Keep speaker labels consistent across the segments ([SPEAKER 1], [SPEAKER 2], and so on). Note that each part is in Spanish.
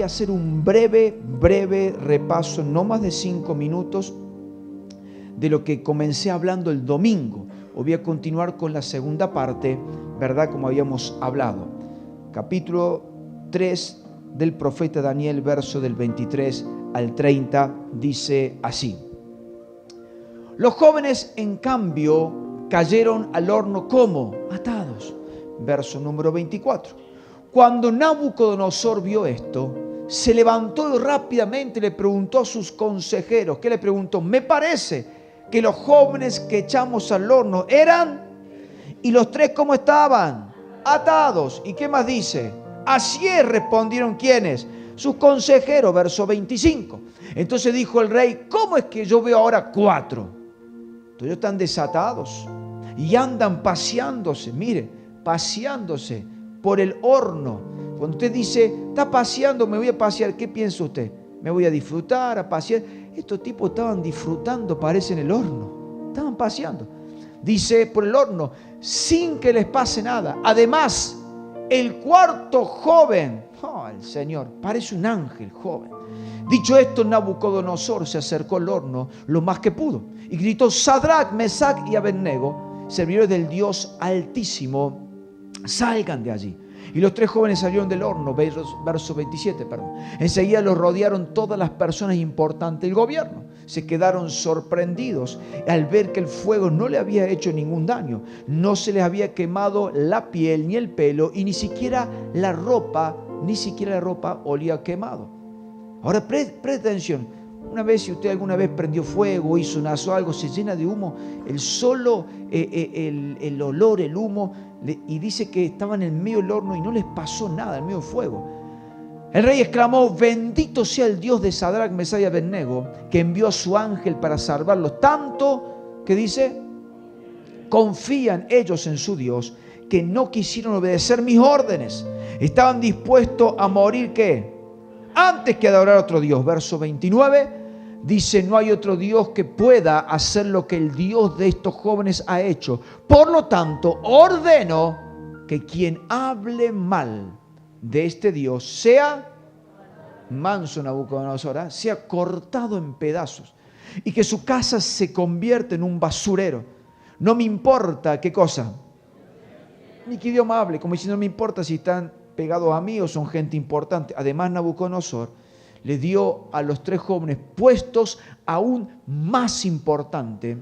[SPEAKER 1] voy a hacer un breve repaso, no más de 5 minutos, de lo que comencé hablando el domingo. Hoy voy a continuar con la segunda parte, ¿verdad? Como habíamos hablado. Capítulo 3 del profeta Daniel, verso del 23 al 30, dice así: los jóvenes, en cambio, cayeron al horno como atados. Verso número 24. Cuando Nabucodonosor vio esto, se levantó y rápidamente le preguntó a sus consejeros. ¿Qué le preguntó? Me parece que los jóvenes que echamos al horno eran, y los tres ¿cómo estaban? Atados. ¿Y qué más dice? Así es, respondieron ¿quiénes? Sus consejeros, verso 25. Entonces dijo el rey, ¿cómo es que yo veo ahora 4? Ellos están desatados y andan paseándose, mire, paseándose por el horno. Cuando usted dice, está paseando, me voy a pasear, ¿qué piensa usted? Me voy a disfrutar, a pasear. Estos tipos estaban disfrutando, parece, en el horno. Estaban paseando. Dice, por el horno, sin que les pase nada. Además, el cuarto joven, el Señor, parece un ángel joven. Dicho esto, Nabucodonosor se acercó al horno lo más que pudo y gritó, Sadrach, Mesach y Abednego, servidores del Dios Altísimo, salgan de allí. Y los tres jóvenes salieron del horno, verso 27, Enseguida los rodearon todas las personas importantes del gobierno. Se quedaron sorprendidos al ver que el fuego no le había hecho ningún daño. No se les había quemado la piel ni el pelo y ni siquiera la ropa olía quemado. Ahora preste atención. Una vez, si usted alguna vez prendió fuego, hizo un asado, algo, se llena de humo, el olor, el humo, y dice que estaban en medio del horno y no les pasó nada, en medio del fuego. El rey exclamó, bendito sea el Dios de Sadrach, Mesach y Abednego, que envió a su ángel para salvarlos. Tanto que dice, confían ellos en su Dios, que no quisieron obedecer mis órdenes. Estaban dispuestos a morir, ¿qué? Antes que adorar a otro Dios. Verso 29 dice, no hay otro Dios que pueda hacer lo que el Dios de estos jóvenes ha hecho. Por lo tanto, ordeno que quien hable mal de este Dios sea manso, Nabucodonosor, sea cortado en pedazos y que su casa se convierta en un basurero. No me importa qué cosa, ni qué idioma hable, como diciendo, no me importa si están pegados a mí o son gente importante. Además, Nabucodonosor le dio a los tres jóvenes puestos aún más importantes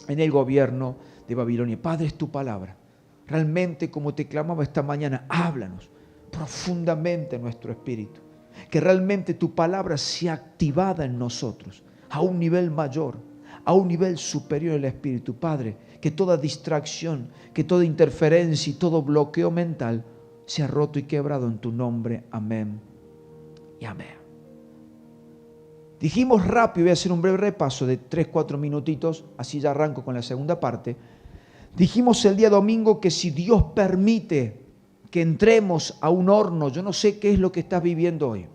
[SPEAKER 1] en el gobierno de Babilonia. Padre, es tu palabra. Realmente, como te clamaba esta mañana, háblanos profundamente en nuestro espíritu. Que realmente tu palabra sea activada en nosotros a un nivel mayor, a un nivel superior del espíritu. Padre, que toda distracción, que toda interferencia y todo bloqueo mental sea roto y quebrado en tu nombre. Amén y amén. Dijimos rápido, voy a hacer un breve repaso de 3-4 minutitos, así ya arranco con la segunda parte. Dijimos el día domingo que si Dios permite que entremos a un horno, yo no sé qué es lo que estás viviendo hoy.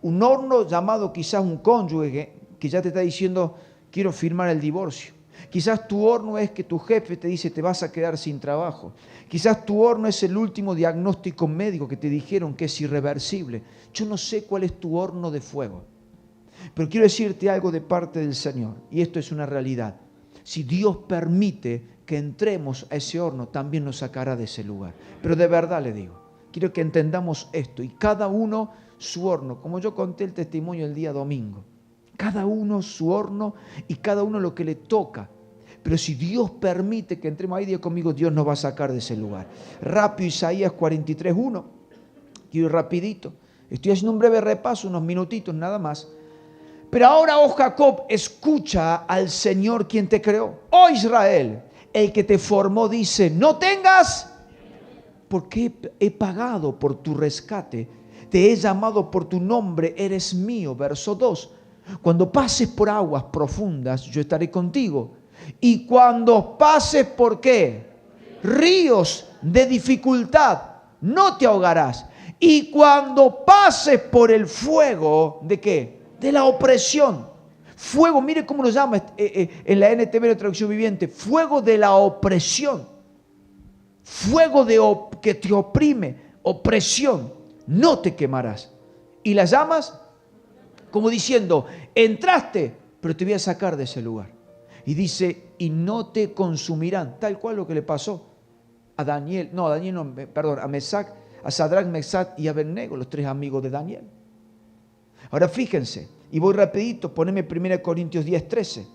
[SPEAKER 1] Un horno llamado quizás un cónyuge que ya te está diciendo, quiero firmar el divorcio. Quizás tu horno es que tu jefe te dice, te vas a quedar sin trabajo. Quizás tu horno es el último diagnóstico médico que te dijeron que es irreversible. Yo no sé cuál es tu horno de fuego. Pero quiero decirte algo de parte del Señor, y esto es una realidad. Si Dios permite que entremos a ese horno, también nos sacará de ese lugar. Pero de verdad le digo, quiero que entendamos esto, y cada uno su horno, como yo conté el testimonio el día domingo. Cada uno su horno y cada uno lo que le toca. Pero si Dios permite que entremos ahí, diga conmigo, Dios nos va a sacar de ese lugar. Rápido, Isaías 43:1. Quiero ir rapidito. Estoy haciendo un breve repaso, unos minutitos nada más. Pero ahora, oh Jacob, escucha al Señor quien te creó. Oh Israel, el que te formó dice, no tengas, porque he pagado por tu rescate. Te he llamado por tu nombre, eres mío. Verso 2. Cuando pases por aguas profundas, yo estaré contigo. Y cuando pases por ¿qué? Ríos de dificultad, no te ahogarás. Y cuando pases por el fuego, ¿de qué? De la opresión. Fuego, mire cómo lo llama en la NTV, la traducción viviente. Fuego de la opresión. Fuego que te oprime, opresión. No te quemarás. y las llamas, como diciendo, entraste, pero te voy a sacar de ese lugar. Y dice, y no te consumirán, tal cual lo que le pasó a a Mesac, a Sadrach, Mesach y Abednego, los 3 amigos de Daniel. Ahora fíjense, y voy rapidito, poneme 1 Corintios 10:13.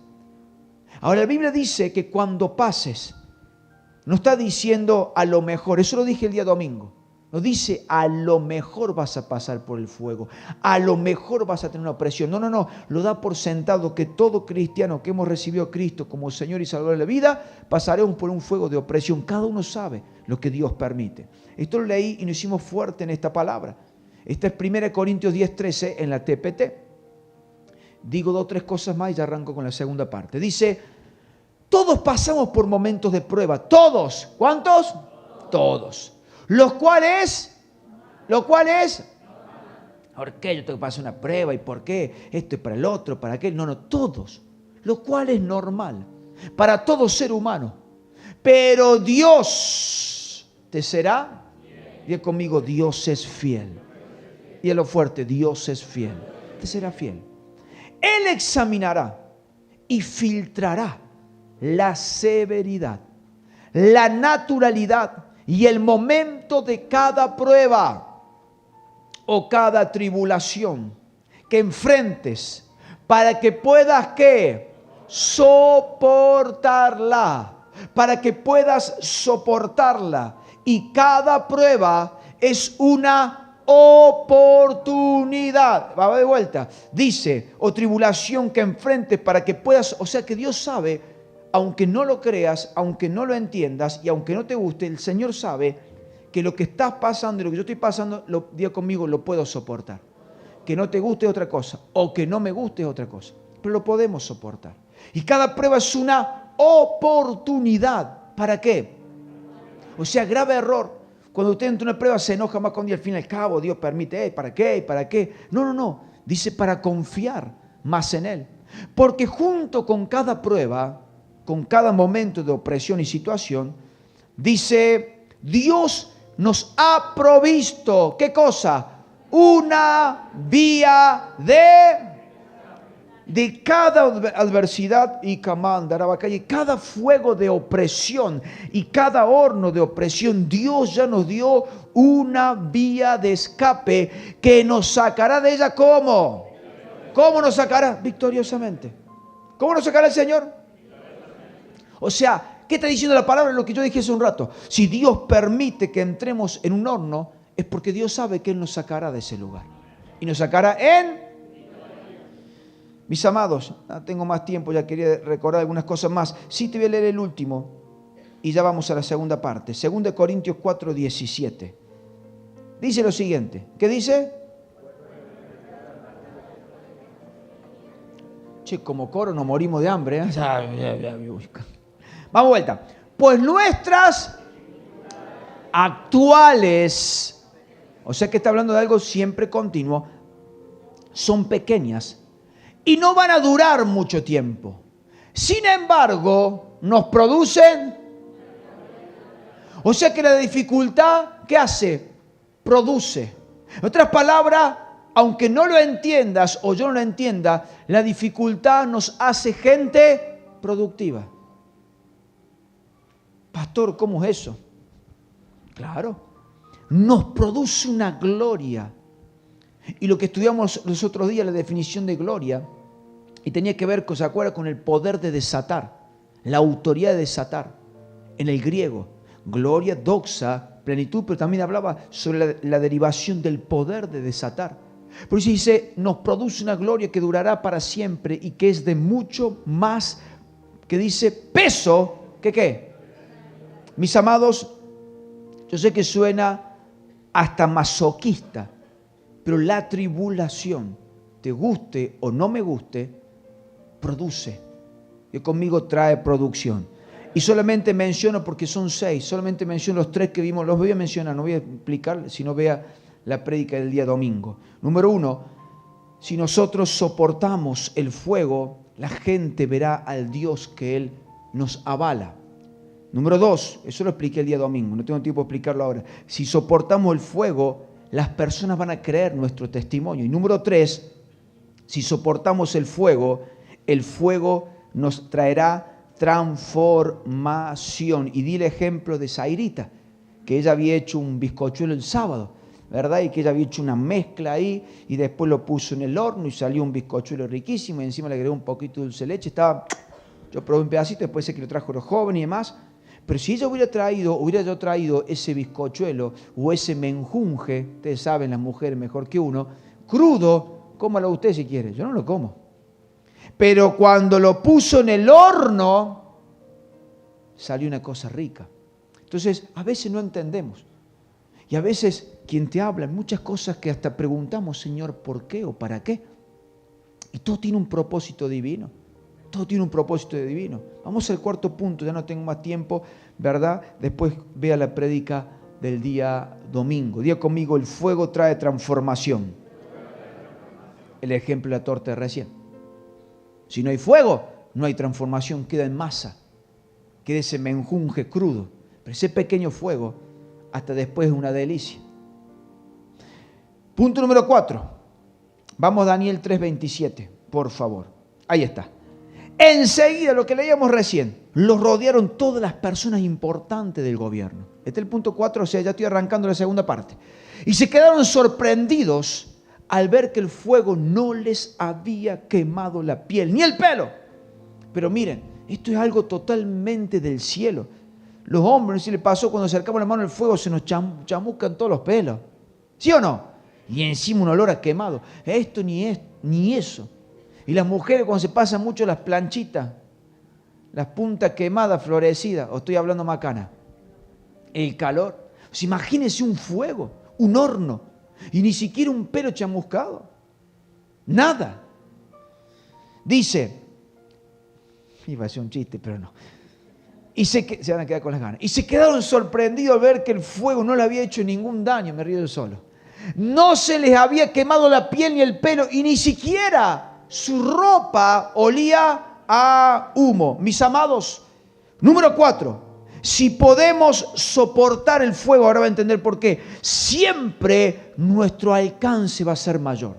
[SPEAKER 1] Ahora la Biblia dice que cuando pases, no está diciendo a lo mejor, eso lo dije el día domingo, no dice a lo mejor vas a pasar por el fuego, a lo mejor vas a tener una opresión. No, lo da por sentado que todo cristiano que hemos recibido a Cristo como Señor y Salvador de la vida, pasaremos por un fuego de opresión. Cada uno sabe lo que Dios permite. Esto lo leí y nos hicimos fuerte en esta palabra. Esta es 1 Corintios 10:13 en la TPT. Digo 2 o 3 cosas más y ya arranco con la segunda parte. Dice, todos pasamos por momentos de prueba. Todos. ¿Cuántos? Todos. ¿Los cuales? ¿Por qué yo tengo que pasar una prueba? ¿Y por qué? Esto es para el otro, para aquel. No, todos. Lo cual es normal para todo ser humano. Pero Dios te será. Diga conmigo, Dios es fiel. Y a lo fuerte, Dios es fiel. Te será fiel. Él examinará y filtrará la severidad, la naturalidad y el momento de cada prueba o cada tribulación que enfrentes para que puedas ¿qué? Soportarla, para que puedas soportarla. Y cada prueba es una oportunidad. Va de vuelta. Dice, o tribulación que enfrentes para que puedas, o sea que Dios sabe, aunque no lo creas, aunque no lo entiendas y aunque no te guste, el Señor sabe que lo que estás pasando y lo que yo estoy pasando, diga conmigo, lo puedo soportar. Que no te guste es otra cosa, o que no me guste es otra cosa, pero lo podemos soportar. Y cada prueba es una oportunidad. ¿Para qué? O sea, grave error. Cuando usted entra en una prueba se enoja más con Dios. Al fin y al cabo, Dios permite, ¿para qué? ¿Para qué? No. Dice para confiar más en Él. Porque junto con cada prueba, con cada momento de opresión y situación, dice, Dios nos ha provisto, ¿qué cosa? Una vía de cada adversidad y cada fuego de opresión y cada horno de opresión. Dios ya nos dio una vía de escape que nos sacará de ella. ¿Cómo? ¿Cómo nos sacará? Victoriosamente. ¿Cómo nos sacará el Señor? O sea, ¿qué está diciendo la palabra? Lo que yo dije hace un rato. Si Dios permite que entremos en un horno, es porque Dios sabe que Él nos sacará de ese lugar. Y nos sacará en... Mis amados, no tengo más tiempo, ya quería recordar algunas cosas más. Sí te voy a leer el último y ya vamos a la segunda parte. 2 Corintios 4:17. Dice lo siguiente. ¿Qué dice? Che, como coro nos morimos de hambre, ¿eh? Vamos vuelta. Pues nuestras actuales, o sea que está hablando de algo siempre continuo, son pequeñas y no van a durar mucho tiempo. Sin embargo, nos producen. O sea que la dificultad, ¿qué hace? Produce. En otras palabras, aunque no lo entiendas o yo no lo entienda, la dificultad nos hace gente productiva. Pastor, ¿cómo es eso? Claro, nos produce una gloria. Y lo que estudiamos los otros días, la definición de gloria, y tenía que ver, ¿se acuerda? Con el poder de desatar, la autoridad de desatar. En el griego, gloria, doxa, plenitud, pero también hablaba sobre la derivación del poder de desatar. Por eso dice, nos produce una gloria que durará para siempre y que es de mucho más, que dice, peso, que ¿qué? Mis amados, yo sé que suena hasta masoquista, pero la tribulación, te guste o no me guste, produce. Y conmigo trae producción. Y solamente menciono, porque son 6, solamente menciono los 3 que vimos, los voy a mencionar, no voy a explicar, sino vea la prédica del día domingo. Número 1, si nosotros soportamos el fuego, la gente verá al Dios que Él nos avala. Número 2, eso lo expliqué el día domingo, no tengo tiempo de explicarlo ahora. Si soportamos el fuego, las personas van a creer nuestro testimonio. Y número 3, si soportamos el fuego nos traerá transformación. Y di el ejemplo de Zairita, que ella había hecho un bizcochuelo el sábado, ¿verdad? Y que ella había hecho una mezcla ahí y después lo puso en el horno y salió un bizcochuelo riquísimo y encima le agregó un poquito de dulce de leche. Yo probé un pedacito, después sé que lo trajo los jóvenes y demás. Pero si ella hubiera yo traído ese bizcochuelo o ese menjunje, ustedes saben, las mujeres mejor que uno, crudo, cómalo usted si quiere, yo no lo como. Pero cuando lo puso en el horno, salió una cosa rica. Entonces, a veces no entendemos. Y a veces quien te habla, muchas cosas que hasta preguntamos, Señor, ¿por qué o para qué? Y todo tiene un propósito divino. Todo tiene un propósito divino. Vamos al cuarto punto, ya no tengo más tiempo, ¿verdad? Después vea la prédica del día domingo. Diga conmigo, el fuego trae transformación. El ejemplo de la torta de recién. Si no hay fuego, no hay transformación, queda en masa. Queda ese menjunje crudo. Pero ese pequeño fuego, hasta después es una delicia. Punto número 4. Vamos a Daniel 3:27, por favor. Ahí está. Enseguida, lo que leíamos recién, los rodearon todas las personas importantes del gobierno. Este es el punto 4, o sea, ya estoy arrancando la segunda parte. Y se quedaron sorprendidos al ver que el fuego no les había quemado la piel, ni el pelo. Pero miren, esto es algo totalmente del cielo. Los hombres, no sé si les pasó, cuando acercamos la mano al fuego se nos chamuscan todos los pelos. ¿Sí o no? Y encima un olor a quemado. Esto ni eso. Y las mujeres cuando se pasan mucho las planchitas, las puntas quemadas, florecidas, o estoy hablando macana, el calor. O sea, imagínense un fuego, un horno, y ni siquiera un pelo chamuscado. Nada. Dice, iba a ser un chiste, pero no. Y se van a quedar con las ganas. Y se quedaron sorprendidos al ver que el fuego no le había hecho ningún daño, me río yo solo. No se les había quemado la piel ni el pelo, y ni siquiera su ropa olía a humo. Mis amados, número 4, si podemos soportar el fuego, ahora va a entender por qué, siempre nuestro alcance va a ser mayor.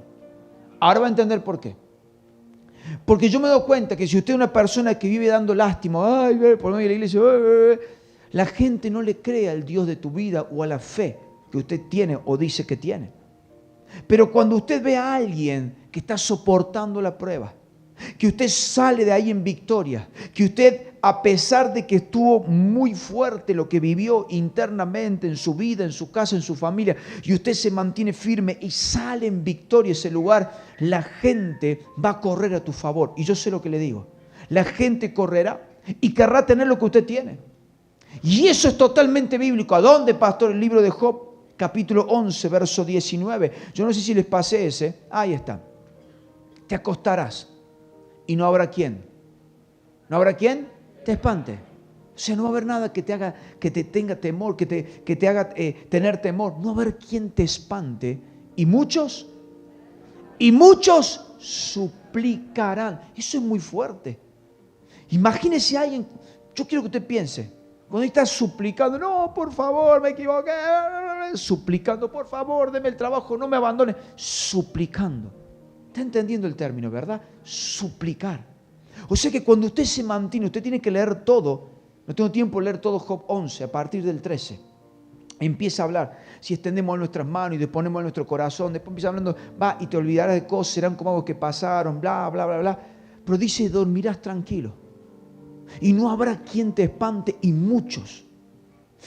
[SPEAKER 1] Ahora va a entender por qué. Porque yo me doy cuenta que si usted es una persona que vive dando lástima, ay, por medio de la iglesia, la gente no le cree al Dios de tu vida o a la fe que usted tiene o dice que tiene. Pero cuando usted ve a alguien que está soportando la prueba, que usted sale de ahí en victoria, que usted, a pesar de que estuvo muy fuerte lo que vivió internamente en su vida, en su casa, en su familia, y usted se mantiene firme y sale en victoria ese lugar, la gente va a correr a tu favor. Y yo sé lo que le digo, la gente correrá y querrá tener lo que usted tiene. Y eso es totalmente bíblico. ¿A dónde, pastor? El libro de Job, capítulo 11, verso 19. Yo no sé si les pasé ese. Ahí está. Te acostarás y no habrá quien. ¿No habrá quien te espante? O sea, no va a haber nada que te haga, que te tenga temor, que te haga tener temor. No va a haber quien te espante. Y muchos suplicarán. Eso es muy fuerte. Imagínese a alguien, yo quiero que usted piense, cuando está suplicando, no, por favor, me equivoqué, suplicando, por favor, deme el trabajo, no me abandone, suplicando. ¿Está entendiendo el término, verdad? Suplicar. O sea que cuando usted se mantiene, usted tiene que leer todo. No tengo tiempo de leer todo Job 11, a partir del 13. Empieza a hablar. Si extendemos nuestras manos y disponemos nuestro corazón, después empieza hablando, va y te olvidarás de cosas, serán como algo que pasaron, bla, bla, bla, bla. Pero dice, dormirás tranquilo. Y no habrá quien te espante, y muchos.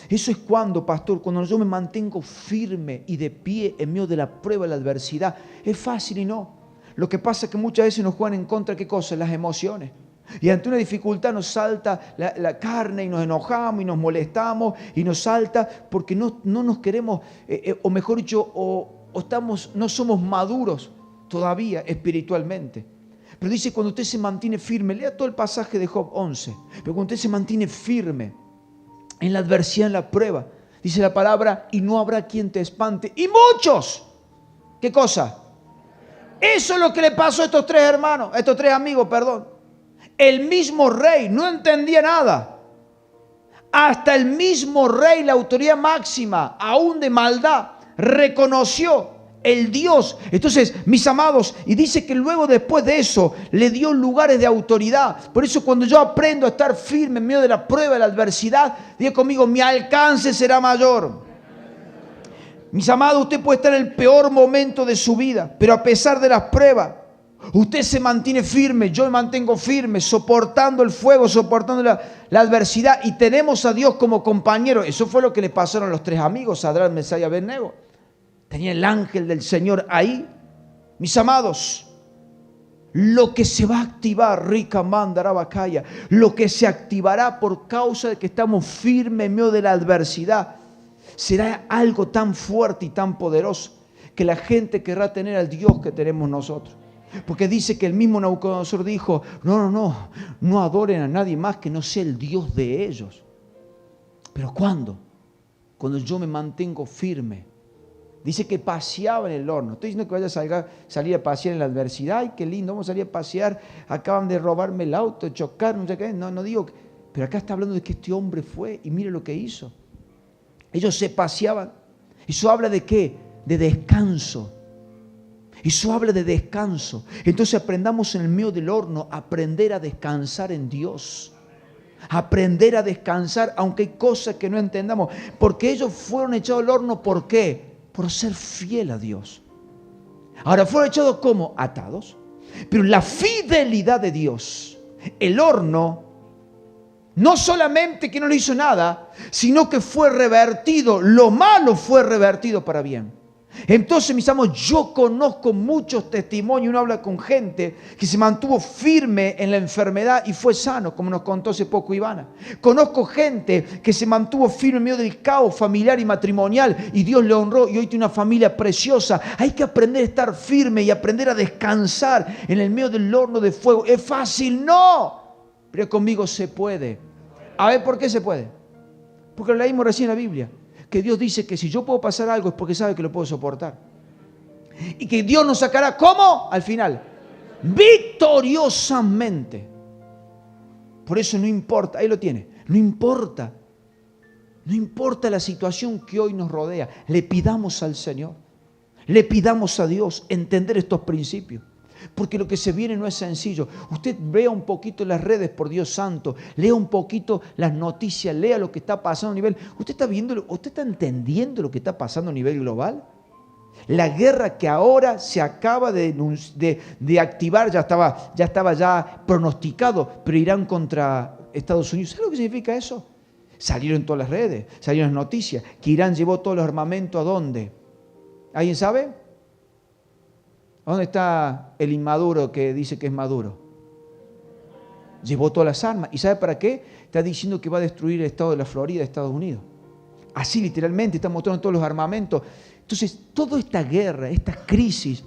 [SPEAKER 1] Eso es cuando, pastor, cuando yo me mantengo firme y de pie en medio de la prueba, de la adversidad. Es fácil y no. Lo que pasa es que muchas veces nos juegan en contra, ¿qué cosa? Las emociones. Y ante una dificultad nos salta la carne y nos enojamos y nos molestamos y nos salta porque no nos queremos, o mejor dicho, no somos maduros todavía espiritualmente. Pero dice, cuando usted se mantiene firme, lea todo el pasaje de Job 11, pero cuando usted se mantiene firme en la adversidad, en la prueba, dice la palabra, y no habrá quien te espante. Y muchos, ¿qué cosa? Eso es lo que le pasó a estos tres hermanos, a estos tres amigos, perdón. El mismo rey no entendía nada. Hasta el mismo rey, la autoridad máxima, aún de maldad, reconoció el Dios. Entonces, mis amados, y dice que luego después de eso le dio lugares de autoridad. Por eso cuando yo aprendo a estar firme en medio de la prueba, de la adversidad, diga conmigo, mi alcance será mayor. Mis amados, usted puede estar en el peor momento de su vida, pero a pesar de las pruebas, usted se mantiene firme, yo me mantengo firme, soportando el fuego, soportando la adversidad, y tenemos a Dios como compañero. Eso fue lo que le pasaron a los 3 amigos, Sadrach, Mesach y Abednego. Tenía el ángel del Señor ahí. Mis amados, lo que se va a activar, Rica Mandarabacaya, lo que se activará por causa de que estamos firmes en medio de la adversidad, será algo tan fuerte y tan poderoso que la gente querrá tener al Dios que tenemos nosotros. Porque dice que el mismo Nabucodonosor dijo, no adoren a nadie más que no sea el Dios de ellos. ¿Pero cuándo? Cuando yo me mantengo firme. Dice que paseaba en el horno. Estoy diciendo que vaya a salir a pasear en la adversidad. Ay, qué lindo, vamos a salir a pasear. Acaban de robarme el auto, chocar, no sé qué. No digo. Pero acá está hablando de que este hombre fue y mire lo que hizo. Ellos se paseaban. Eso habla de qué? De descanso. Eso habla de descanso. Entonces aprendamos en el medio del horno a aprender a descansar en Dios. Aprender a descansar aunque hay cosas que no entendamos. Porque ellos fueron echados al horno, ¿por qué? Por ser fiel a Dios. Ahora, ¿fueron echados cómo? Atados. Pero la fidelidad de Dios, el horno, no solamente que no le hizo nada, sino que fue revertido. Lo malo fue revertido para bien. Entonces, mis amados, yo conozco muchos testimonios. Uno habla con gente que se mantuvo firme en la enfermedad y fue sano, como nos contó hace poco Ivana. Conozco gente que se mantuvo firme en medio del caos familiar y matrimonial y Dios le honró y hoy tiene una familia preciosa. Hay que aprender a estar firme y aprender a descansar en el medio del horno de fuego. ¿Es fácil? No. Pero conmigo se puede. A ver, ¿por qué se puede? Porque lo leímos recién en la Biblia. Que Dios dice que si yo puedo pasar algo es porque sabe que lo puedo soportar. Y que Dios nos sacará, ¿cómo? Al final, victoriosamente. Por eso no importa, ahí lo tiene, no importa la situación que hoy nos rodea. Le pidamos al Señor, le pidamos a Dios entender estos principios. Porque lo que se viene no es sencillo. Usted vea un poquito las redes, por Dios santo. Lea un poquito las noticias. Lea lo que está pasando a nivel... ¿Usted está entendiendo lo que está pasando a nivel global? La guerra que ahora se acaba de activar, ya estaba pronosticado, pero Irán contra Estados Unidos. ¿Sabe lo que significa eso? Salieron en todas las redes, salieron las noticias, que Irán llevó todos los armamentos ¿a dónde? ¿Alguien sabe? ¿Dónde está el inmaduro que dice que es maduro? Llevó todas las armas. ¿Y sabe para qué? Está diciendo que va a destruir el estado de la Florida, Estados Unidos. Así literalmente, está mostrando todos los armamentos. Entonces, toda esta guerra, esta crisis,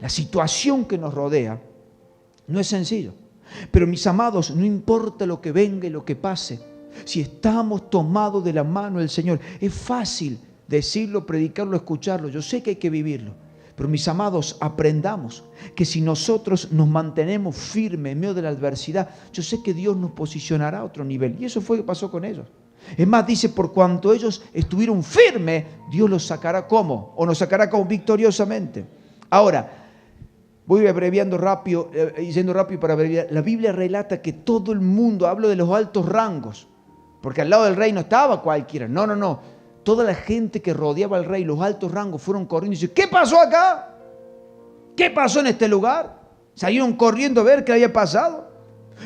[SPEAKER 1] la situación que nos rodea, no es sencillo. Pero mis amados, no importa lo que venga y lo que pase, si estamos tomados de la mano del Señor, es fácil decirlo, predicarlo, escucharlo. Yo sé que hay que vivirlo. Pero mis amados, aprendamos que si nosotros nos mantenemos firmes en medio de la adversidad, yo sé que Dios nos posicionará a otro nivel. Y eso fue lo que pasó con ellos. Es más, dice, por cuanto ellos estuvieron firmes, Dios los sacará ¿cómo? O nos sacará como victoriosamente. Ahora, voy abreviando rápido, yendo rápido para abreviar. La Biblia relata que todo el mundo, hablo de los altos rangos, porque al lado del rey no estaba cualquiera. No. Toda la gente que rodeaba al rey, los altos rangos, fueron corriendo y dicen, ¿qué pasó acá? ¿Qué pasó en este lugar? Salieron corriendo a ver qué había pasado.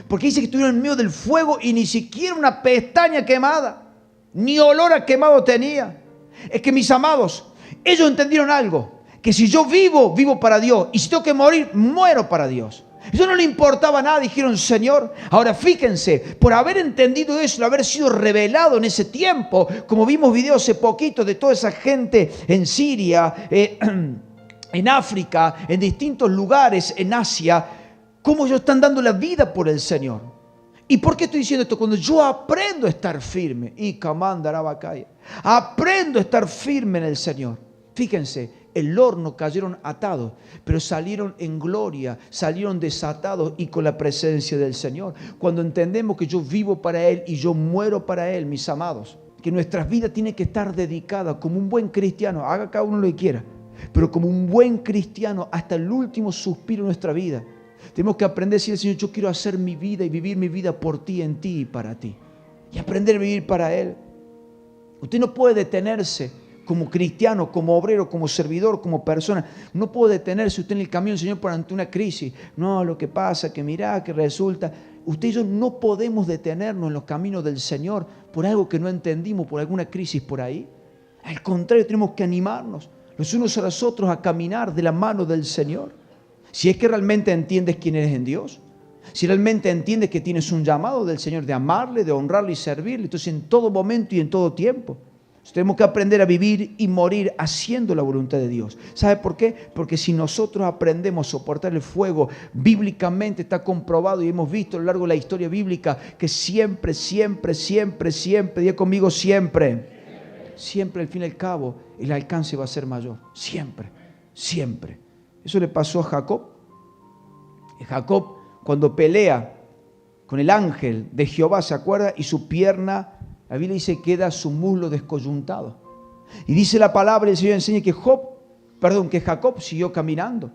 [SPEAKER 1] Porque dice que estuvieron en medio del fuego y ni siquiera una pestaña quemada, ni olor a quemado tenía. Es que mis amados, ellos entendieron algo, que si yo vivo, vivo para Dios. Y si tengo que morir, muero para Dios. Eso no le importaba nada, dijeron, Señor. Ahora fíjense, por haber entendido eso, haber sido revelado en ese tiempo, como vimos videos hace poquito de toda esa gente en Siria, en África, en distintos lugares, en Asia, cómo ellos están dando la vida por el Señor. ¿Y por qué estoy diciendo esto? Cuando yo aprendo a estar firme, aprendo a estar firme en el Señor. Fíjense, el horno cayeron atados, pero salieron en gloria, salieron desatados y con la presencia del Señor. Cuando entendemos que yo vivo para Él y yo muero para Él, mis amados, que nuestras vidas tienen que estar dedicadas como un buen cristiano, haga cada uno lo que quiera, pero como un buen cristiano hasta el último suspiro de nuestra vida. Tenemos que aprender a decir al Señor, yo quiero hacer mi vida y vivir mi vida por ti, en ti y para ti. Y aprender a vivir para Él. Usted no puede detenerse como cristiano, como obrero, como servidor, como persona. No puede detenerse usted en el camino del Señor por ante una crisis. No, lo que pasa, que mirá, que resulta. Usted y yo no podemos detenernos en los caminos del Señor por algo que no entendimos, por alguna crisis por ahí. Al contrario, tenemos que animarnos los unos a los otros a caminar de la mano del Señor. Si es que realmente entiendes quién eres en Dios, si realmente entiendes que tienes un llamado del Señor de amarle, de honrarle y servirle, entonces en todo momento y en todo tiempo. Tenemos que aprender a vivir y morir haciendo la voluntad de Dios. ¿Sabe por qué? Porque si nosotros aprendemos a soportar el fuego, bíblicamente está comprobado y hemos visto a lo largo de la historia bíblica que siempre, diga conmigo siempre al fin y al cabo el alcance va a ser mayor. Siempre. Eso le pasó a Jacob. Jacob, cuando pelea con el ángel de Jehová, ¿se acuerda? Y su pierna, la Biblia dice, queda su muslo descoyuntado. Y dice la palabra, el Señor enseña que Jacob siguió caminando.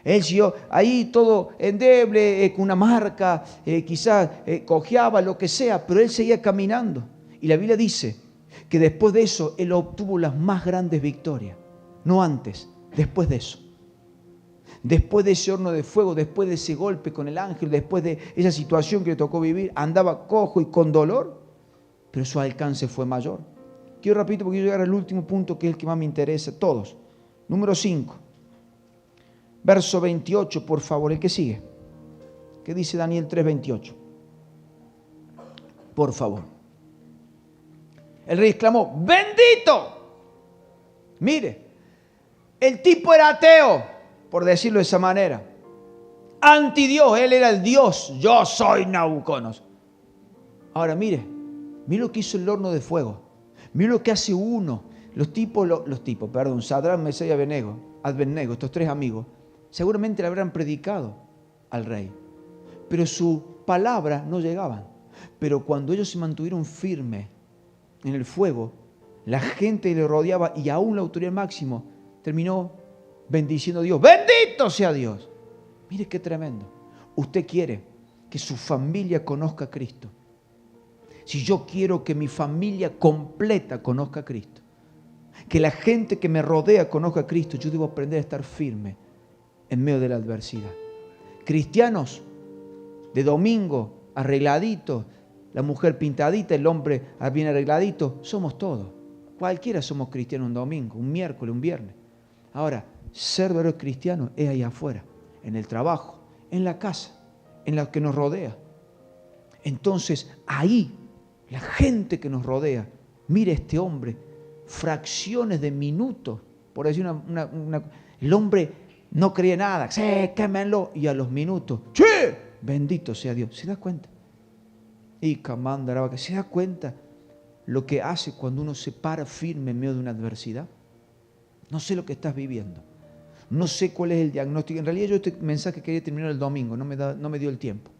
[SPEAKER 1] Él siguió ahí todo endeble, con una marca, quizás cojeaba, lo que sea, pero él seguía caminando. Y la Biblia dice que después de eso, él obtuvo las más grandes victorias. No antes, después de eso. Después de ese horno de fuego, después de ese golpe con el ángel, después de esa situación que le tocó vivir, andaba cojo y con dolor, pero su alcance fue mayor. Quiero rapidito porque quiero llegar al último punto que es el que más me interesa, todos. Número 5, verso 28, por favor, el que sigue. ¿Qué dice Daniel 3:28? Por favor. El rey exclamó, ¡bendito! Mire, el tipo era ateo, por decirlo de esa manera. Anti Dios, él era el Dios. Yo soy Nabucodonosor. Ahora mire lo que hizo el horno de fuego. Mire lo que hace uno. Sadrach, Mesach y Abednego, estos tres amigos, seguramente le habrán predicado al rey. Pero sus palabras no llegaban. Pero cuando ellos se mantuvieron firmes en el fuego, la gente le rodeaba y aún la autoridad máxima terminó bendiciendo a Dios. ¡Bendito sea Dios! Mire qué tremendo. Usted quiere que su familia conozca a Cristo. Si yo quiero que mi familia completa conozca a Cristo, que la gente que me rodea conozca a Cristo, yo debo aprender a estar firme en medio de la adversidad. Cristianos de domingo, arregladitos, la mujer pintadita, el hombre bien arregladito, somos todos. Cualquiera somos cristianos un domingo, un miércoles, un viernes. Ahora, ser verdadero cristiano es ahí afuera, en el trabajo, en la casa, en la que nos rodea. Entonces, ahí, la gente que nos rodea, mire este hombre, fracciones de minutos, por decir el hombre no creía nada, sí, quémenlo, y a los minutos, sí, bendito sea Dios. ¿Se da cuenta? Y Camandara, ¿se da cuenta lo que hace cuando uno se para firme en medio de una adversidad? No sé lo que estás viviendo. No sé cuál es el diagnóstico. En realidad yo este mensaje quería terminar el domingo, no me dio el tiempo.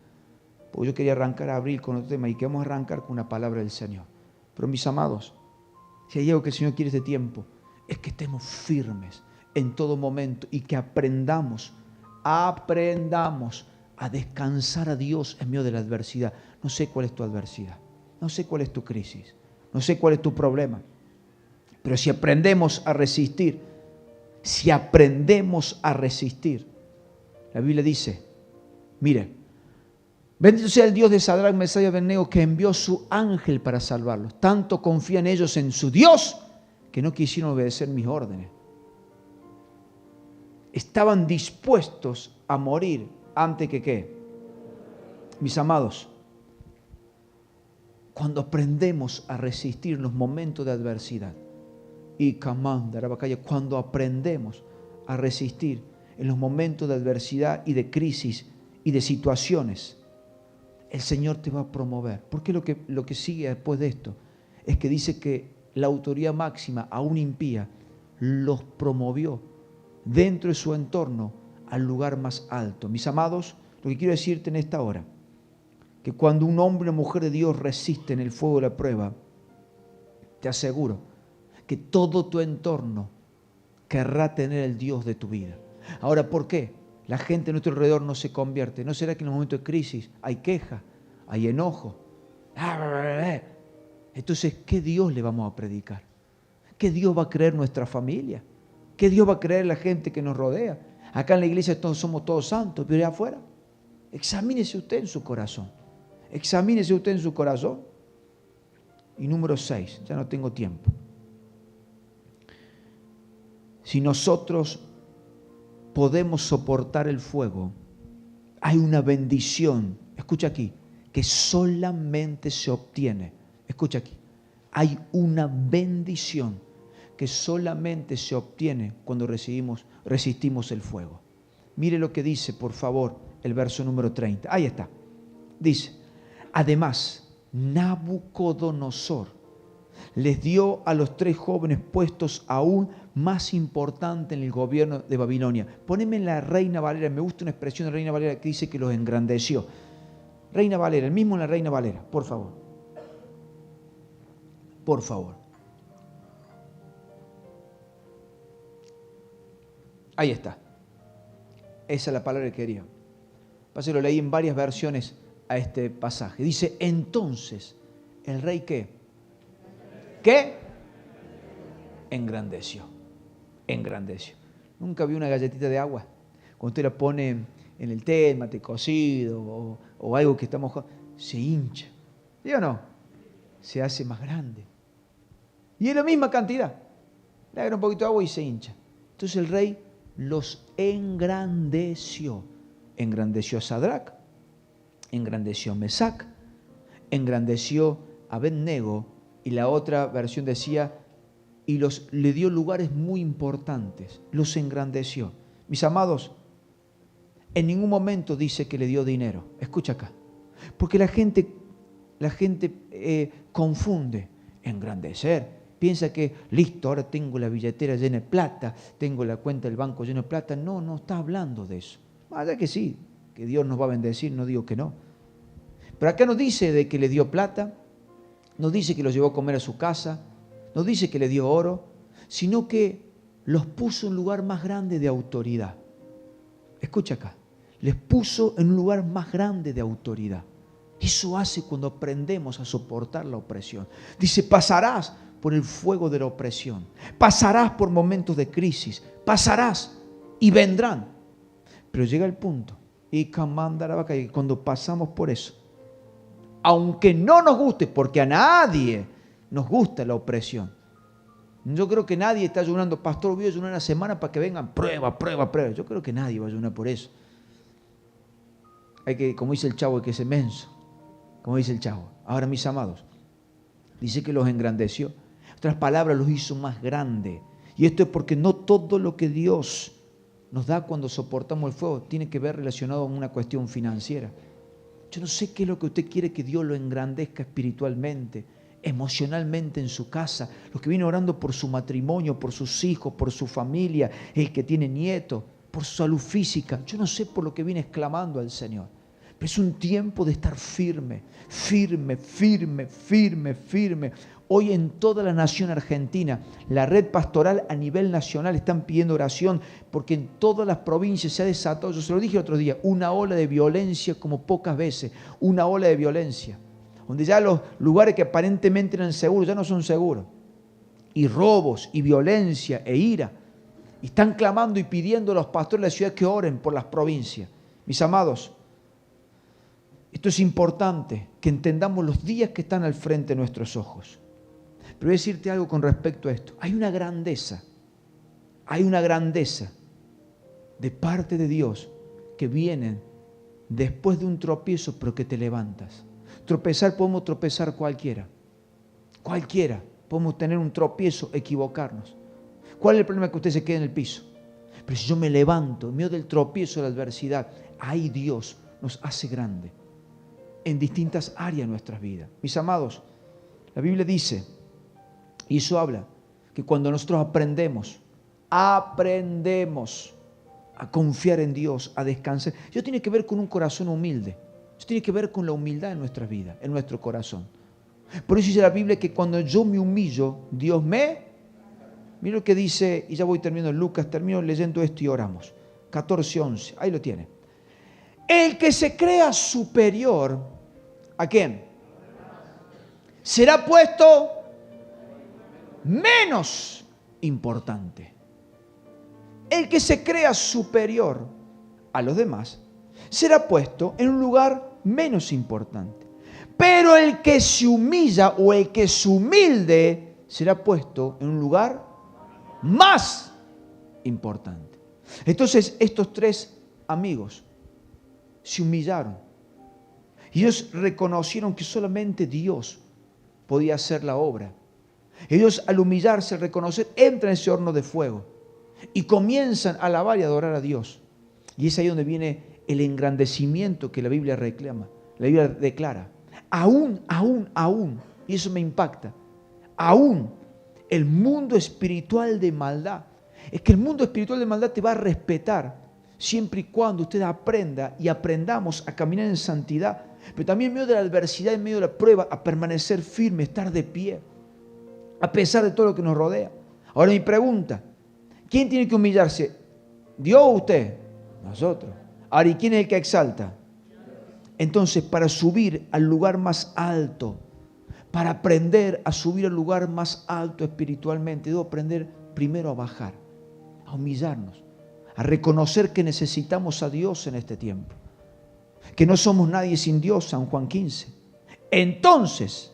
[SPEAKER 1] Porque yo quería arrancar a abril con otro tema y que vamos a arrancar con una palabra del Señor. Pero mis amados, si hay algo que el Señor quiere este tiempo, es que estemos firmes en todo momento y que aprendamos a descansar a Dios en medio de la adversidad. No sé cuál es tu adversidad, no sé cuál es tu crisis, no sé cuál es tu problema. Pero si aprendemos a resistir, la Biblia dice, mire, bendito sea el Dios de Sadrach, Mesach y Abednego que envió su ángel para salvarlos. Tanto confían ellos en su Dios que no quisieron obedecer mis órdenes. Estaban dispuestos a morir antes que ¿qué? Mis amados, cuando aprendemos a resistir en los momentos de adversidad, cuando aprendemos a resistir en los momentos de adversidad y de crisis y de situaciones, el Señor te va a promover. Porque lo que sigue después de esto es que dice que la autoridad máxima, aún impía, los promovió dentro de su entorno al lugar más alto. Mis amados, lo que quiero decirte en esta hora, que cuando un hombre o mujer de Dios resiste en el fuego de la prueba, te aseguro que todo tu entorno querrá tener el Dios de tu vida. Ahora, ¿por qué la gente a nuestro alrededor no se convierte? ¿No será que en los momentos de crisis hay queja, hay enojo? Entonces, ¿qué Dios le vamos a predicar? ¿Qué Dios va a creer nuestra familia? ¿Qué Dios va a creer la gente que nos rodea? Acá en la iglesia somos todos santos, pero allá afuera, examínese usted en su corazón. Examínese usted en su corazón. Y número 6, ya no tengo tiempo. Si nosotros podemos soportar el fuego, hay una bendición, escucha aquí, que solamente se obtiene, escucha aquí, hay una bendición que solamente se obtiene cuando resistimos el fuego. Mire lo que dice, por favor, el verso número 30. Ahí está. Dice, además, Nabucodonosor les dio a los 3 jóvenes puestos aún más importantes en el gobierno de Babilonia. Poneme en la Reina Valera, me gusta una expresión de Reina Valera que dice que los engrandeció. Reina Valera, el mismo en la Reina Valera, por favor. Por favor. Ahí está. Esa es la palabra que quería. Pase, lo leí en varias versiones a este pasaje. Dice, entonces, ¿el rey qué? ¿Qué? Engrandeció. Engrandeció. Nunca vi una galletita de agua. Cuando usted la pone en el té, el mate cocido o algo que está mojado, se hincha. ¿Sí o no? Se hace más grande. Y es la misma cantidad. Le agrega un poquito de agua y se hincha. Entonces el rey los engrandeció. Engrandeció a Sadrach, engrandeció a Mesac, engrandeció a Abednego, y la otra versión decía, y le dio lugares muy importantes, los engrandeció. Mis amados, en ningún momento dice que le dio dinero. Escucha acá, porque la gente confunde engrandecer. Piensa que, listo, ahora tengo la billetera llena de plata, tengo la cuenta del banco llena de plata. No, no está hablando de eso. Más allá que sí, que Dios nos va a bendecir, no digo que no. Pero acá no dice de que le dio plata, no dice que los llevó a comer a su casa, no dice que le dio oro, sino que los puso en un lugar más grande de autoridad. Escucha acá, les puso en un lugar más grande de autoridad. Eso hace cuando aprendemos a soportar la opresión. Dice, pasarás por el fuego de la opresión, pasarás por momentos de crisis, pasarás y vendrán. Pero llega el punto, y cuando pasamos por eso, aunque no nos guste, porque a nadie nos gusta la opresión. Yo creo que nadie está ayunando, pastor, voy a ayunar una semana para que vengan prueba. Yo creo que nadie va a ayunar por eso. Hay que, como dice el chavo, hay que ser menso. Como dice el chavo. Ahora, mis amados, dice que los engrandeció. En otras palabras, los hizo más grandes. Y esto es porque no todo lo que Dios nos da cuando soportamos el fuego tiene que ver relacionado con una cuestión financiera. Yo no sé qué es lo que usted quiere que Dios lo engrandezca espiritualmente, emocionalmente en su casa. Los que vienen orando por su matrimonio, por sus hijos, por su familia, el que tiene nietos, por su salud física. Yo no sé por lo que viene exclamando al Señor. Pero es un tiempo de estar firme. Hoy en toda la nación argentina, la red pastoral a nivel nacional están pidiendo oración porque en todas las provincias se ha desatado, yo se lo dije el otro día, una ola de violencia como pocas veces, una ola de violencia, donde ya los lugares que aparentemente eran seguros ya no son seguros, y robos, y violencia, e ira, y están clamando y pidiendo a los pastores de la ciudad que oren por las provincias. Mis amados, esto es importante, que entendamos los días que están al frente de nuestros ojos. Pero voy a decirte algo con respecto a esto. Hay una grandeza de parte de Dios que viene después de un tropiezo, pero que te levantas. Podemos tropezar cualquiera. Podemos tener un tropiezo, equivocarnos. ¿Cuál es el problema? Que usted se quede en el piso. Pero si yo me levanto, en medio del tropiezo, de la adversidad, ahí Dios nos hace grande en distintas áreas de nuestras vidas. Mis amados, la Biblia dice, y eso habla, que cuando nosotros aprendemos a confiar en Dios, a descansar, eso tiene que ver con un corazón humilde, eso tiene que ver con la humildad en nuestra vida, en nuestro corazón. Por eso dice la Biblia que cuando yo me humillo, Dios me... Mira lo que dice, y ya voy terminando en Lucas, termino leyendo esto y oramos. 14:11, ahí lo tiene. El que se crea superior, ¿a quién? Será puesto menos importante. El que se crea superior a los demás será puesto en un lugar menos importante. Pero el que se humilla o el que es humilde será puesto en un lugar más importante. Entonces estos tres amigos se humillaron y ellos reconocieron que solamente Dios podía hacer la obra. Ellos al humillarse, al reconocer, entran en ese horno de fuego y comienzan a alabar y adorar a Dios. Y es ahí donde viene el engrandecimiento que la Biblia reclama. La Biblia declara, aún, y eso me impacta, aún el mundo espiritual de maldad. Es que el mundo espiritual de maldad te va a respetar siempre y cuando usted aprenda y aprendamos a caminar en santidad, pero también en medio de la adversidad, en medio de la prueba, a permanecer firme, estar de pie, a pesar de todo lo que nos rodea. Ahora mi pregunta, ¿quién tiene que humillarse? ¿Dios o usted? Nosotros. Ahora, ¿y quién es el que exalta? Entonces, para subir al lugar más alto, para aprender a subir al lugar más alto espiritualmente, debo aprender primero a bajar, a humillarnos, a reconocer que necesitamos a Dios en este tiempo, que no somos nadie sin Dios, San Juan 15. Entonces,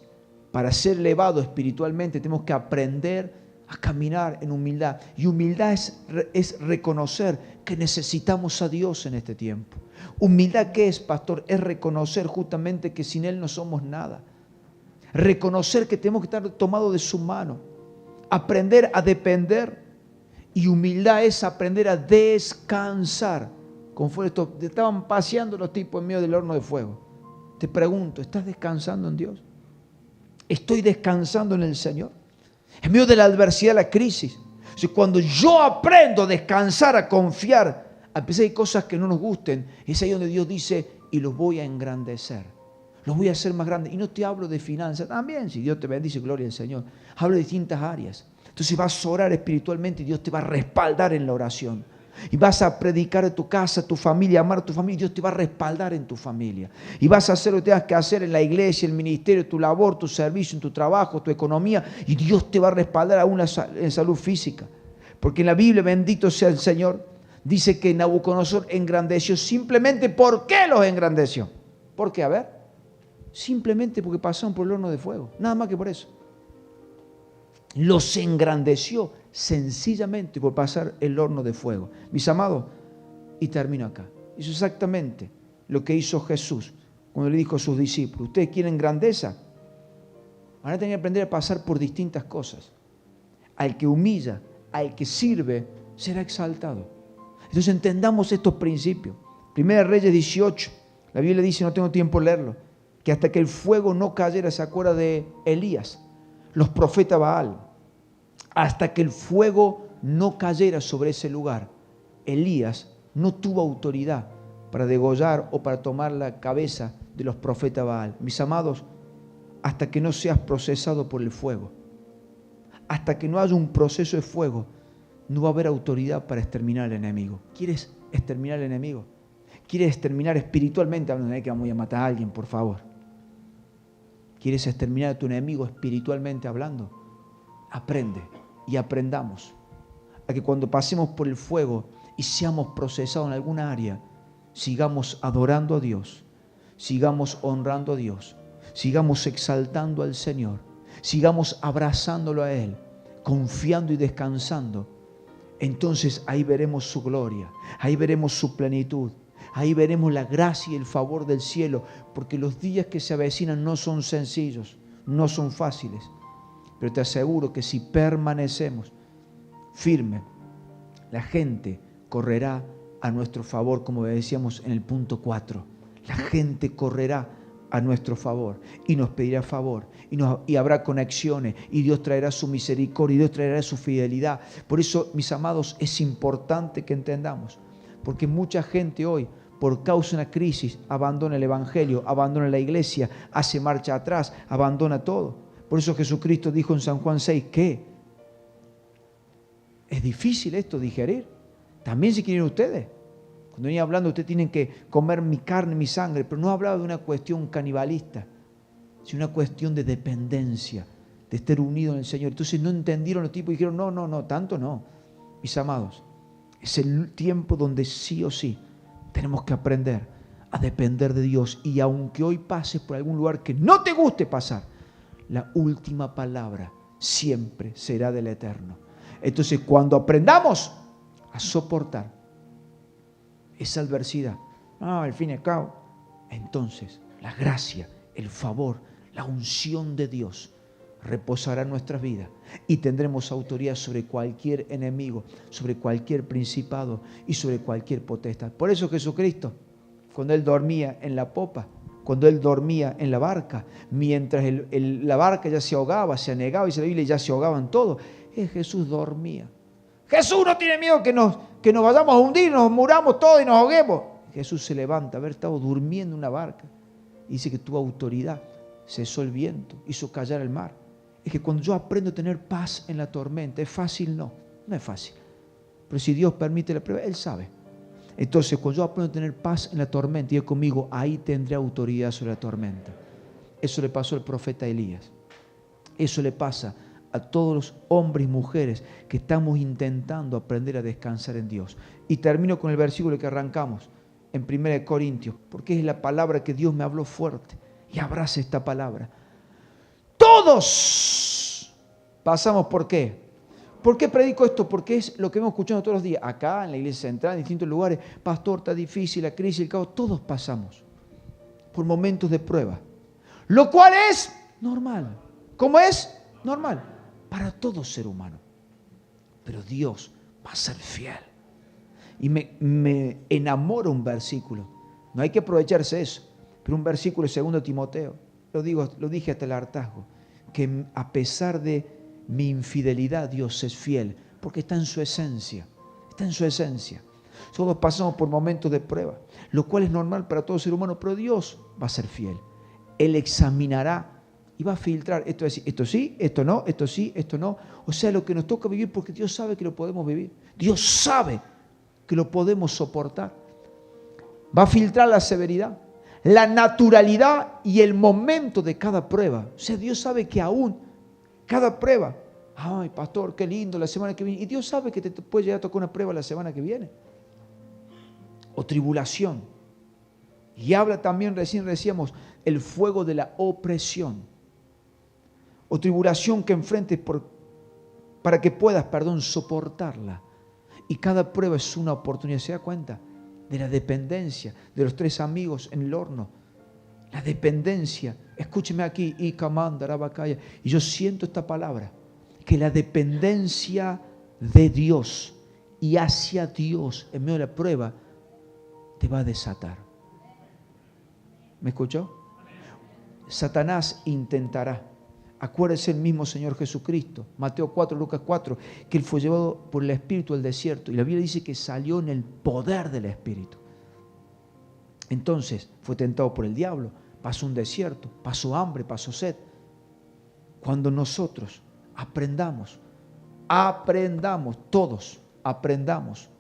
[SPEAKER 1] para ser elevado espiritualmente, tenemos que aprender a caminar en humildad. Y humildad es reconocer que necesitamos a Dios en este tiempo. Humildad, ¿qué es, pastor? Es reconocer justamente que sin Él no somos nada. Reconocer que tenemos que estar tomados de su mano. Aprender a depender. Y humildad es aprender a descansar. Como fue esto, estaban paseando los tipos en medio del horno de fuego. Te pregunto, ¿estás descansando en Dios? ¿Estoy descansando en el Señor? En medio de la adversidad, la crisis. O sea, cuando yo aprendo a descansar, a confiar, a pesar de cosas que no nos gusten, es ahí donde Dios dice, y los voy a engrandecer. Los voy a hacer más grandes. Y no te hablo de finanzas. También, si Dios te bendice, gloria al Señor. Hablo de distintas áreas. Entonces vas a orar espiritualmente y Dios te va a respaldar en la oración. Y vas a predicar en tu casa, tu familia, amar a tu familia, y Dios te va a respaldar en tu familia. Y vas a hacer lo que tengas que hacer en la iglesia, el ministerio, tu labor, tu servicio, en tu trabajo, tu economía, y Dios te va a respaldar aún en salud física. Porque en la Biblia, bendito sea el Señor, dice que Nabucodonosor engrandeció simplemente. ¿Por qué los engrandeció? ¿Por qué? A ver. Simplemente porque pasaron por el horno de fuego. Nada más que por eso. Los engrandeció sencillamente por pasar el horno de fuego. Mis amados, y termino acá. Hizo exactamente lo que hizo Jesús cuando le dijo a sus discípulos, ¿ustedes quieren grandeza? Van a tener que aprender a pasar por distintas cosas. Al que humilla, al que sirve, será exaltado. Entonces entendamos estos principios. Primera Reyes 18, la Biblia dice, no tengo tiempo de leerlo, que hasta que el fuego no cayera, se acuerda de Elías, los profetas Baal, hasta que el fuego no cayera sobre ese lugar, Elías no tuvo autoridad para degollar o para tomar la cabeza de los profetas Baal. Mis amados, hasta que no seas procesado por el fuego, hasta que no haya un proceso de fuego, no va a haber autoridad para exterminar al enemigo. ¿Quieres exterminar al enemigo? ¿Quieres exterminar espiritualmente? Hablando de que vamos a matar a alguien, por favor. ¿Quieres exterminar a tu enemigo espiritualmente hablando? Aprende y aprendamos a que cuando pasemos por el fuego y seamos procesados en alguna área, sigamos adorando a Dios, sigamos honrando a Dios, sigamos exaltando al Señor, sigamos abrazándolo a Él, confiando y descansando. Entonces ahí veremos su gloria, ahí veremos su plenitud, ahí veremos la gracia y el favor del cielo, porque los días que se avecinan no son sencillos, no son fáciles, pero te aseguro que si permanecemos firmes, la gente correrá a nuestro favor, como decíamos en el punto 4. La gente correrá a nuestro favor y nos pedirá favor y habrá conexiones y Dios traerá su misericordia y Dios traerá su fidelidad. Por eso, mis amados, es importante que entendamos, porque mucha gente hoy, por causa de una crisis, abandona el Evangelio, abandona la iglesia, hace marcha atrás, abandona todo. Por eso Jesucristo dijo en San Juan 6, ¿qué? ¿Es difícil esto digerir? También si quieren ustedes. Cuando venía hablando, ustedes tienen que comer mi carne, mi sangre, pero no hablaba de una cuestión canibalista, sino una cuestión de dependencia, de estar unido en el Señor. Entonces no entendieron los tipos y dijeron, no, tanto no. Mis amados, es el tiempo donde sí o sí tenemos que aprender a depender de Dios. Y aunque hoy pases por algún lugar que no te guste pasar, la última palabra siempre será del Eterno. Entonces cuando aprendamos a soportar esa adversidad, al fin y al cabo, entonces la gracia, el favor, la unción de Dios reposará en nuestras vidas y tendremos autoridad sobre cualquier enemigo, sobre cualquier principado y sobre cualquier potestad. Por eso Jesucristo, cuando Él dormía en la popa, cuando Él dormía en la barca, mientras la barca ya se ahogaba, se anegaba, dice la Biblia, ya se ahogaban todos, Jesús dormía. Jesús no tiene miedo que nos vayamos a hundir, nos muramos todos y nos ahoguemos. Jesús se levanta, haber estado durmiendo en una barca. Y dice que tuvo autoridad, cesó el viento, hizo callar el mar. Es que cuando yo aprendo a tener paz en la tormenta, ¿es fácil? No es fácil. Pero si Dios permite la prueba, Él sabe. Entonces, cuando yo aprendo a tener paz en la tormenta y Él conmigo, ahí tendré autoridad sobre la tormenta. Eso le pasó al profeta Elías. Eso le pasa a todos los hombres y mujeres que estamos intentando aprender a descansar en Dios. Y termino con el versículo que arrancamos en 1 Corintios, porque es la palabra que Dios me habló fuerte. Y abraza esta palabra. Todos pasamos por qué. ¿Por qué predico esto? Porque es lo que hemos escuchado todos los días. Acá, en la iglesia central, en distintos lugares. Pastor, está difícil, la crisis, el caos. Todos pasamos por momentos de prueba. Lo cual es normal. ¿Cómo es? Normal. Para todo ser humano. Pero Dios va a ser fiel. Y me enamora un versículo. No hay que aprovecharse de eso. Pero un versículo de 2 Timoteo. Lo dije hasta el hartazgo. Que a pesar de mi infidelidad, Dios es fiel. Porque está en su esencia. Está en su esencia. Todos pasamos por momentos de prueba. Lo cual es normal para todo ser humano. Pero Dios va a ser fiel. Él examinará y va a filtrar, esto sí, esto no, esto sí, esto no. O sea, lo que nos toca vivir porque Dios sabe que lo podemos vivir. Dios sabe que lo podemos soportar. Va a filtrar la severidad, la naturalidad y el momento de cada prueba. O sea, Dios sabe que aún cada prueba, ay, pastor, qué lindo la semana que viene. Y Dios sabe que te puede llegar a tocar una prueba la semana que viene. O tribulación. Y habla también, recién decíamos, el fuego de la opresión. O tribulación que enfrentes para que puedas, soportarla. Y cada prueba es una oportunidad. ¿Se da cuenta? De la dependencia de los 3 amigos en el horno. La dependencia. Escúcheme aquí. Y yo siento esta palabra. Que la dependencia de Dios y hacia Dios en medio de la prueba te va a desatar. ¿Me escuchó? Satanás intentará. Acuérdese el mismo Señor Jesucristo, Mateo 4, Lucas 4, que Él fue llevado por el Espíritu al desierto. Y la Biblia dice que salió en el poder del Espíritu. Entonces fue tentado por el diablo, pasó un desierto, pasó hambre, pasó sed. Cuando nosotros aprendamos, todos aprendamos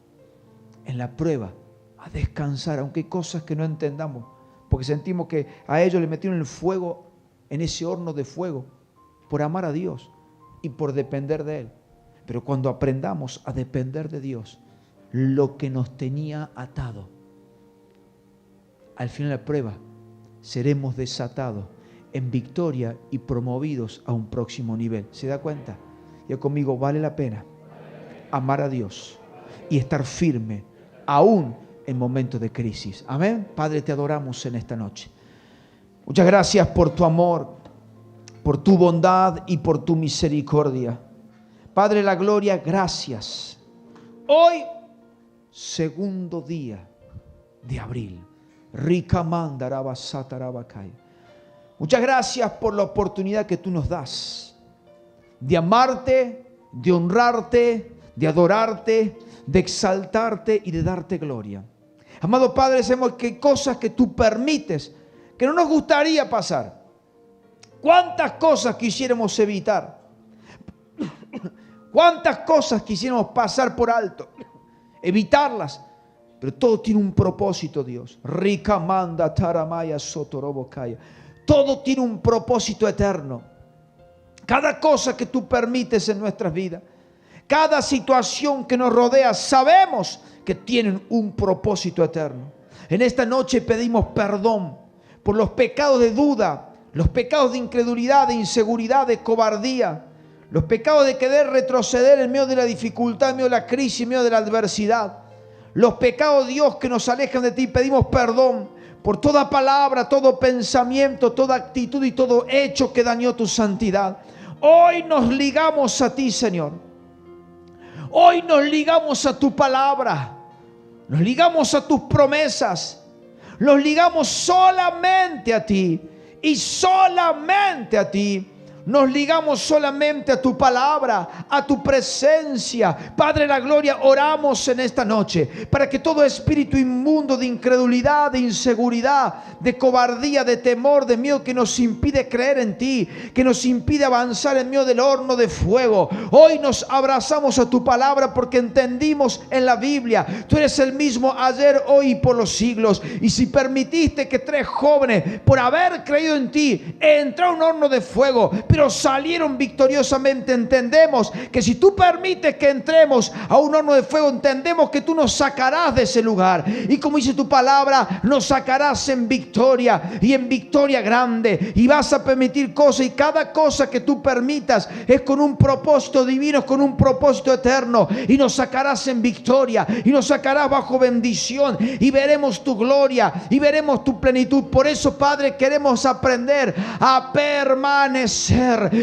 [SPEAKER 1] en la prueba a descansar, aunque hay cosas que no entendamos, porque sentimos que a ellos le metieron el fuego en ese horno de fuego, por amar a Dios y por depender de Él. Pero cuando aprendamos a depender de Dios, lo que nos tenía atado, al final de la prueba, seremos desatados en victoria y promovidos a un próximo nivel. ¿Se da cuenta? Ya conmigo, vale la pena amar a Dios y estar firme aún en momentos de crisis. Amén. Padre, te adoramos en esta noche. Muchas gracias por tu amor, por tu bondad y por tu misericordia. Padre de la gloria, gracias. Hoy, segundo día de abril. Muchas gracias por la oportunidad que tú nos das de amarte, de honrarte, de adorarte, de exaltarte y de darte gloria. Amado Padre, sabemos que hay cosas que tú permites, que no nos gustaría pasar. ¿Cuántas cosas quisiéramos evitar? ¿Cuántas cosas quisiéramos pasar por alto? Evitarlas. Pero todo tiene un propósito, Dios. Rica manda taramaya sotorobokaya. Todo tiene un propósito eterno. Cada cosa que tú permites en nuestras vidas, cada situación que nos rodea, sabemos que tienen un propósito eterno. En esta noche pedimos perdón por los pecados de duda, los pecados de incredulidad, de inseguridad, de cobardía, los pecados de querer retroceder en medio de la dificultad, en medio de la crisis, en medio de la adversidad. Los pecados, Dios, que nos alejan de ti. Pedimos perdón por toda palabra, todo pensamiento, toda actitud y todo hecho que dañó tu santidad. Hoy nos ligamos a ti, Señor. Hoy nos ligamos a tu palabra. Nos ligamos a tus promesas. Nos ligamos solamente a ti. Y solamente a ti. Nos ligamos solamente a tu palabra, a tu presencia. Padre de la gloria, oramos en esta noche para que todo espíritu inmundo de incredulidad, de inseguridad, de cobardía, de temor, de miedo que nos impide creer en ti, que nos impide avanzar en medio del horno de fuego, hoy nos abrazamos a tu palabra porque entendimos en la Biblia, tú eres el mismo ayer, hoy y por los siglos. Y si permitiste que 3 jóvenes, por haber creído en ti, entraron a un horno de fuego, pero salieron victoriosamente, entendemos que si tú permites que entremos a un horno de fuego, entendemos que tú nos sacarás de ese lugar. Y como dice tu palabra, nos sacarás en victoria y en victoria grande. Y vas a permitir cosas, y cada cosa que tú permitas es con un propósito divino, es con un propósito eterno. Y nos sacarás en victoria y nos sacarás bajo bendición y veremos tu gloria y veremos tu plenitud. Por eso, Padre, queremos aprender a permanecer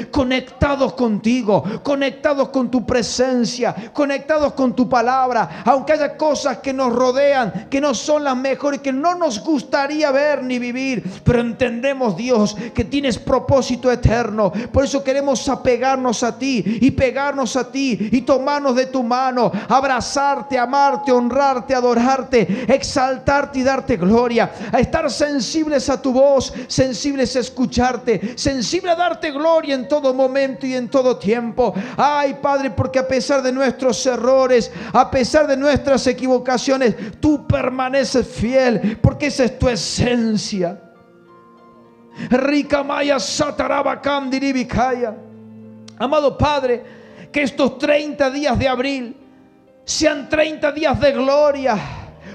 [SPEAKER 1] conectados contigo, conectados con tu presencia, conectados con tu palabra, aunque haya cosas que nos rodean, que no son las mejores, que no nos gustaría ver ni vivir, pero entendemos, Dios, que tienes propósito eterno. Por eso queremos apegarnos a ti y pegarnos a ti y tomarnos de tu mano, abrazarte, amarte, honrarte, adorarte, exaltarte y darte gloria, a estar sensibles a tu voz, sensibles a escucharte, sensibles a darte gloria en todo momento y en todo tiempo. Ay, Padre, porque a pesar de nuestros errores, a pesar de nuestras equivocaciones, tú permaneces fiel, porque esa es tu esencia. Rica Maya Satarabacam diribicaya. Amado Padre, que estos 30 días de abril sean 30 días de gloria.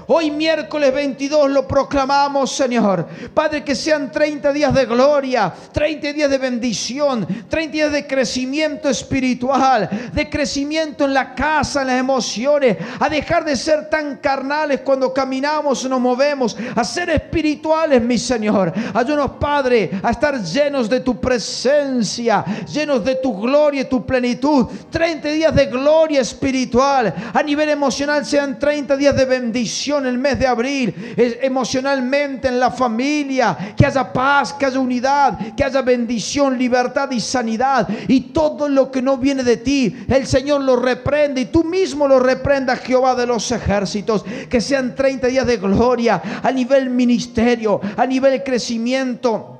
[SPEAKER 1] Hoy miércoles 22 lo proclamamos, Señor. Padre, que sean 30 días de gloria, 30 días de bendición, 30 días de crecimiento espiritual, de crecimiento en la casa, en las emociones, a dejar de ser tan carnales cuando caminamos, nos movemos, a ser espirituales, mi Señor. Ayúdanos, Padre, a estar llenos de tu presencia, llenos de tu gloria y tu plenitud. 30 días de gloria espiritual. A nivel emocional sean 30 días de bendición en el mes de abril, emocionalmente en la familia, que haya paz, que haya unidad, que haya bendición, libertad y sanidad. Y todo lo que no viene de ti, el Señor lo reprende, y tú mismo lo reprendas, Jehová de los ejércitos. Que sean 30 días de gloria a nivel ministerio, a nivel crecimiento,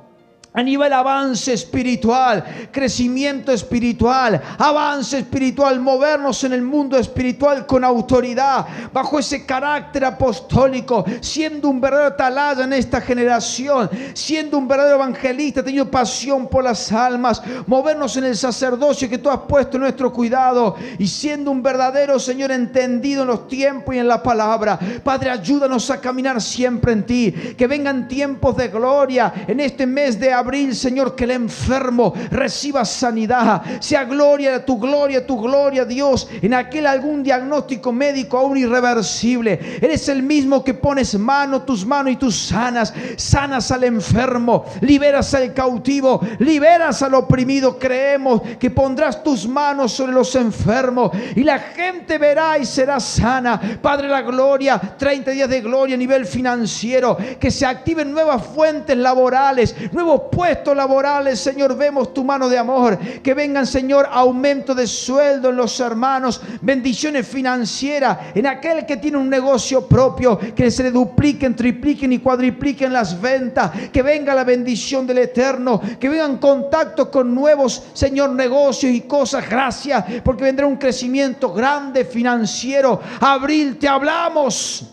[SPEAKER 1] a nivel avance espiritual, crecimiento espiritual, avance espiritual, movernos en el mundo espiritual con autoridad, bajo ese carácter apostólico, siendo un verdadero atalaya en esta generación, siendo un verdadero evangelista, teniendo pasión por las almas, movernos en el sacerdocio que tú has puesto en nuestro cuidado, y siendo un verdadero, Señor, entendido en los tiempos y en la palabra. Padre, ayúdanos a caminar siempre en ti, que vengan tiempos de gloria en este mes de abril, Señor, que el enfermo reciba sanidad, sea gloria, tu gloria, Dios, en aquel algún diagnóstico médico aún irreversible. Eres el mismo que pones tus manos y tú sanas al enfermo, liberas al cautivo, liberas al oprimido. Creemos que pondrás tus manos sobre los enfermos y la gente verá y será sana. Padre, la gloria, 30 días de gloria a nivel financiero, que se activen nuevas fuentes laborales, nuevos puestos laborales, Señor, vemos tu mano de amor. Que vengan, Señor, aumento de sueldo en los hermanos, bendiciones financieras en aquel que tiene un negocio propio, que se le dupliquen, tripliquen y cuadripliquen las ventas. Que venga la bendición del Eterno, que vengan contactos con nuevos, Señor, negocios y cosas. Gracias, porque vendrá un crecimiento grande financiero. Abril, te hablamos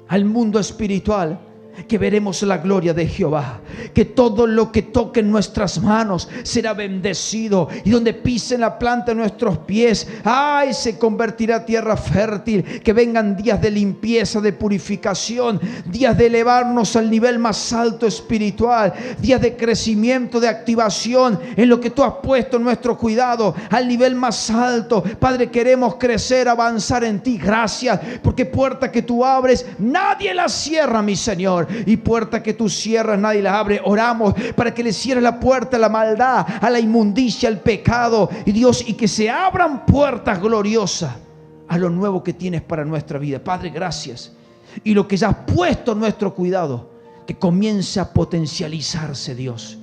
[SPEAKER 1] al mundo espiritual, que veremos la gloria de Jehová, que todo lo que toque en nuestras manos será bendecido, y donde pisen la planta de nuestros pies, ay, se convertirá tierra fértil. Que vengan días de limpieza, de purificación, días de elevarnos al nivel más alto espiritual, días de crecimiento, de activación en lo que tú has puesto en nuestro cuidado, al nivel más alto. Padre, queremos crecer, avanzar en ti. Gracias, porque puerta que tú abres, nadie la cierra, mi Señor, y puerta que tú cierras, nadie la abre. Oramos para que le cierres la puerta a la maldad, a la inmundicia, al pecado, y Dios, y que se abran puertas gloriosas a lo nuevo que tienes para nuestra vida. Padre, gracias. Y lo que ya has puesto en nuestro cuidado, que comience a potencializarse, Dios,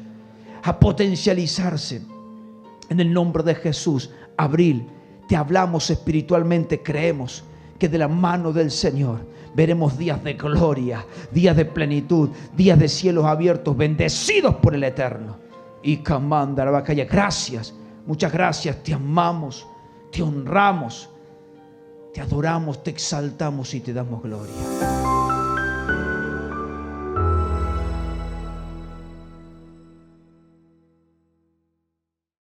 [SPEAKER 1] a potencializarse en el nombre de Jesús. Abril, te hablamos espiritualmente, creemos que de la mano del Señor veremos días de gloria, días de plenitud, días de cielos abiertos, bendecidos por el Eterno. Y Kamanda la Bacaya, gracias, muchas gracias. Te amamos, te honramos, te adoramos, te exaltamos y te damos gloria.